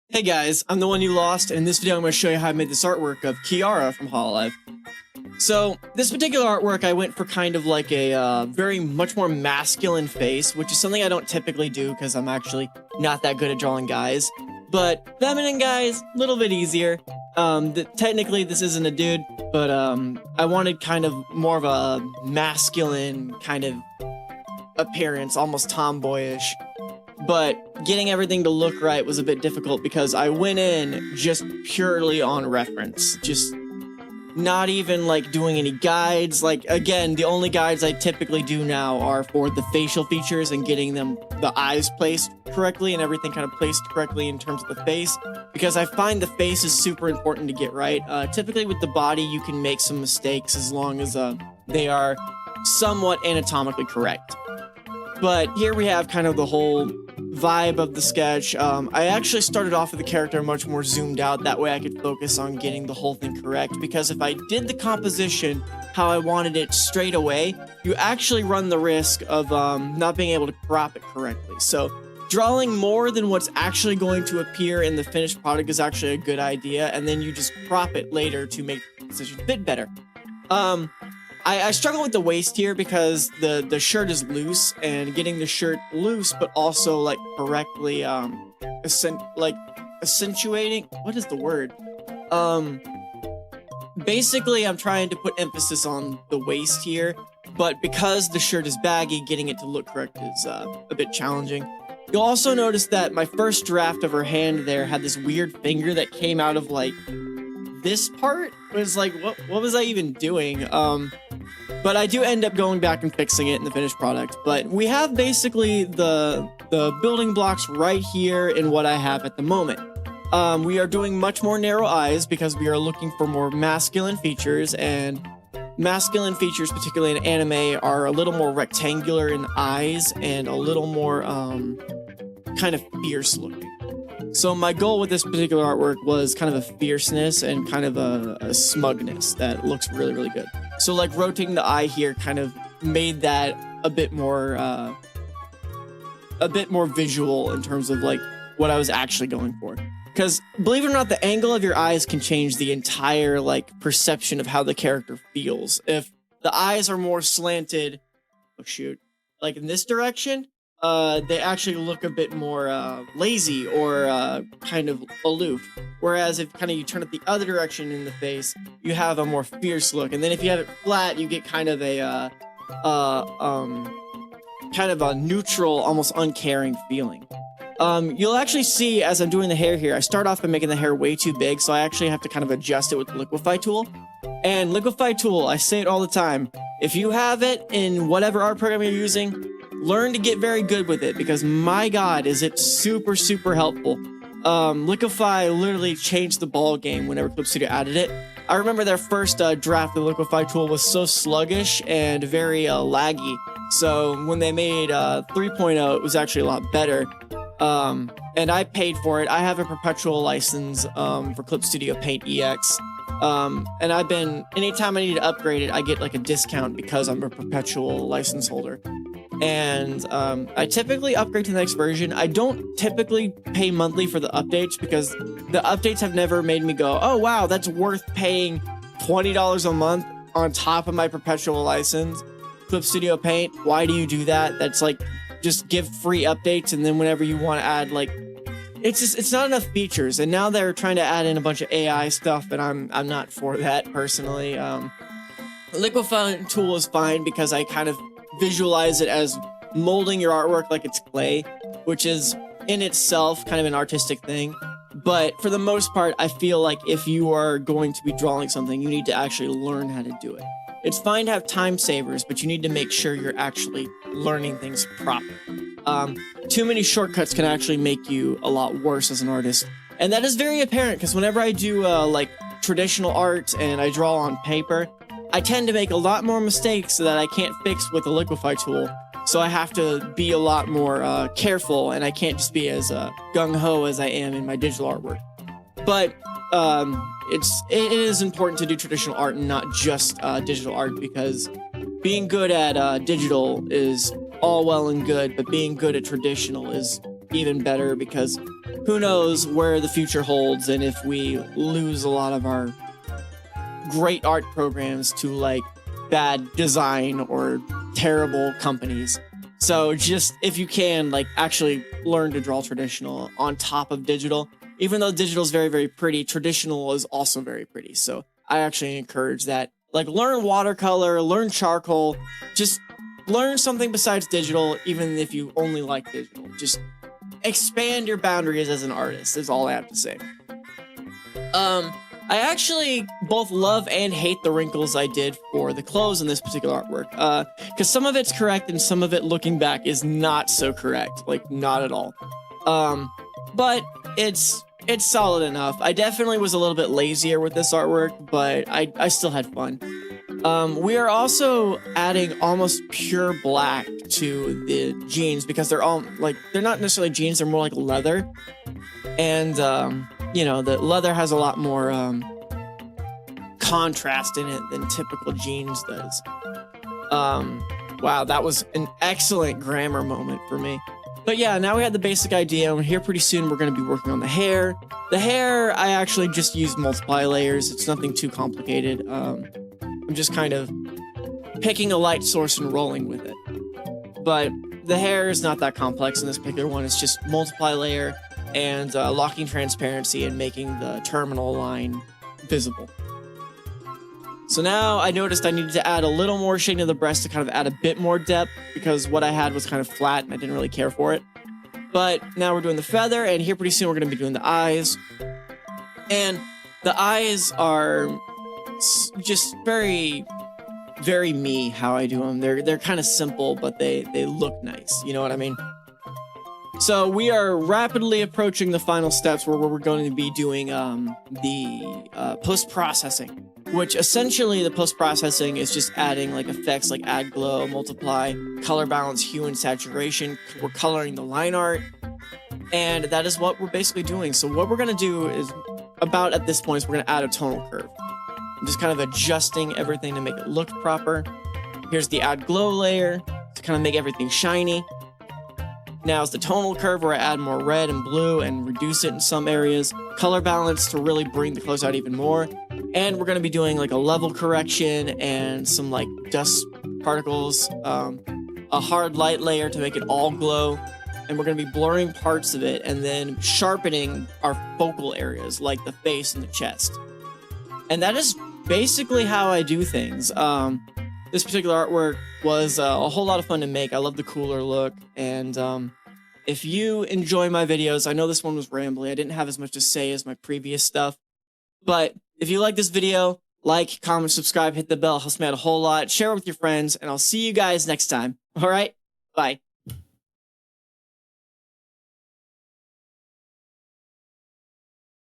Hey guys, I'm the one you lost, and in this video I'm going to show you how I made this artwork of Kiara from Hololive. So, this particular artwork I went for kind of like a very much more masculine face, which is something I don't typically do because I'm actually not that good at drawing guys. But feminine guys, a little bit easier. Technically this isn't a dude, but I wanted kind of more of a masculine kind of appearance, almost tomboyish. But getting everything to look right was a bit difficult because I went in just purely on reference, just not even like doing any guides. Like, again, the only guides I typically do now are for the facial features and getting them, the eyes placed correctly and everything kind of placed correctly in terms of the face, because I find the face is super important to get right. Typically with the body you can make some mistakes as long as they are somewhat anatomically correct. But here we have kind of the whole vibe of the sketch. I actually started off with the character much more zoomed out, that way I could focus on getting the whole thing correct, because if I did the composition how I wanted it straight away, you actually run the risk of not being able to crop it correctly. So drawing more than what's actually going to appear in the finished product is actually a good idea, and then you just crop it later to make the composition fit better. I struggle with the waist here because the shirt is loose, and getting the shirt loose but also like correctly accentuating, what is the word? Basically I'm trying to put emphasis on the waist here, but because the shirt is baggy, getting it to look correct is a bit challenging. You'll also notice that my first draft of her hand there had this weird finger that came out of like this part. It was like, what was I even doing? But I do end up going back and fixing it in the finished product. But we have basically the building blocks right here in what I have at the moment. We are doing much more narrow eyes because we are looking for more masculine features, and masculine features, particularly in anime, are a little more rectangular in the eyes and a little more kind of fierce looking. So my goal with this particular artwork was kind of a fierceness and kind of a smugness that looks really, really good. So like rotating the eye here kind of made that a bit more visual in terms of like what I was actually going for. Because believe it or not, the angle of your eyes can change the entire like perception of how the character feels. If the eyes are more slanted, oh shoot, like in this direction, they actually look a bit more lazy or kind of aloof. Whereas if kind of you turn it the other direction in the face, you have a more fierce look. And then if you have it flat, you get kind of a neutral, almost uncaring feeling. You'll actually see as I'm doing the hair here, I start off by making the hair way too big, so I actually have to kind of adjust it with the liquify tool. And liquify tool, I say it all the time, if you have it in whatever art program you're using, learn to get very good with it, because my god is it super, super helpful. Liquify literally changed the ball game whenever Clip Studio added it. I remember their first draft of the liquify tool was so sluggish and very laggy. So when they made 3.0, it was actually a lot better. And I paid for it. I have a perpetual license for Clip Studio Paint EX. And I've been, anytime I need to upgrade it, I get like a discount because I'm a perpetual license holder. And I typically upgrade to the next version. I don't typically pay monthly for the updates because the updates have never made me go, oh wow, that's worth paying $20 a month on top of my perpetual license. Clip Studio Paint, why do you do that? That's like, just give free updates, and then whenever you want to add, like, it's not enough features. And now they're trying to add in a bunch of AI stuff, and I'm not for that personally. Liquify tool is fine because I kind of visualize it as molding your artwork like it's clay, which is in itself kind of an artistic thing. But for the most part, I feel like if you are going to be drawing something, you need to actually learn how to do it. It's fine to have time savers, but you need to make sure you're actually learning things proper. Too many shortcuts can actually make you a lot worse as an artist. And that is very apparent because whenever I do like traditional art and I draw on paper, I tend to make a lot more mistakes that I can't fix with the liquify tool. So I have to be a lot more careful, and I can't just be as gung-ho as I am in my digital artwork. But it is important to do traditional art and not just digital art, because being good at digital is all well and good, but being good at traditional is even better, because who knows where the future holds and if we lose a lot of our great art programs to like bad design or terrible companies. So just, if you can, like, actually learn to draw traditional on top of digital. Even though digital is very, very pretty, traditional is also very pretty. So I actually encourage that. Like, learn watercolor, learn charcoal, just learn something besides digital, even if you only like digital. Just expand your boundaries as an artist is all I have to say. I actually both love and hate the wrinkles I did for the clothes in this particular artwork. Because some of it's correct and some of it, looking back, is not so correct. Like, not at all. But it's solid enough. I definitely was a little bit lazier with this artwork, but I still had fun. We are also adding almost pure black to the jeans because they're all like, they're not necessarily jeans, they're more like leather. And, you know, the leather has a lot more contrast in it than typical jeans does. Wow, that was an excellent grammar moment for me. But yeah, now we have the basic idea, and here pretty soon we're going to be working on the hair. The hair, I actually just used multiply layers. It's nothing too complicated. I'm just kind of picking a light source and rolling with it. But the hair is not that complex in this particular one. It's just multiply layer and locking transparency and making the terminal line visible. So now I noticed I needed to add a little more shading to the breast to kind of add a bit more depth, because what I had was kind of flat and I didn't really care for it. But now we're doing the feather, and here pretty soon we're going to be doing the eyes. And the eyes are just very, very me how I do them. They're kind of simple, but they look nice. You know what I mean? So we are rapidly approaching the final steps where we're going to be doing the post-processing, which essentially the post-processing is just adding like effects like add glow, multiply, color balance, hue, and saturation. We're coloring the line art, and that is what we're basically doing. So what we're going to do is, about at this point, is we're going to add a tonal curve. I'm just kind of adjusting everything to make it look proper. Here's the add glow layer to kind of make everything shiny. Now is the tonal curve where I add more red and blue and reduce it in some areas. Color balance to really bring the clothes out even more. And we're going to be doing like a level correction and some like dust particles, a hard light layer to make it all glow. And we're going to be blurring parts of it and then sharpening our focal areas like the face and the chest. And that is basically how I do things. This particular artwork was a whole lot of fun to make. I love the cooler look, and if you enjoy my videos, I know this one was rambly. I didn't have as much to say as my previous stuff, but if you like this video, like, comment, subscribe, hit the bell. Helps me out a whole lot. Share it with your friends, and I'll see you guys next time. All right? Bye.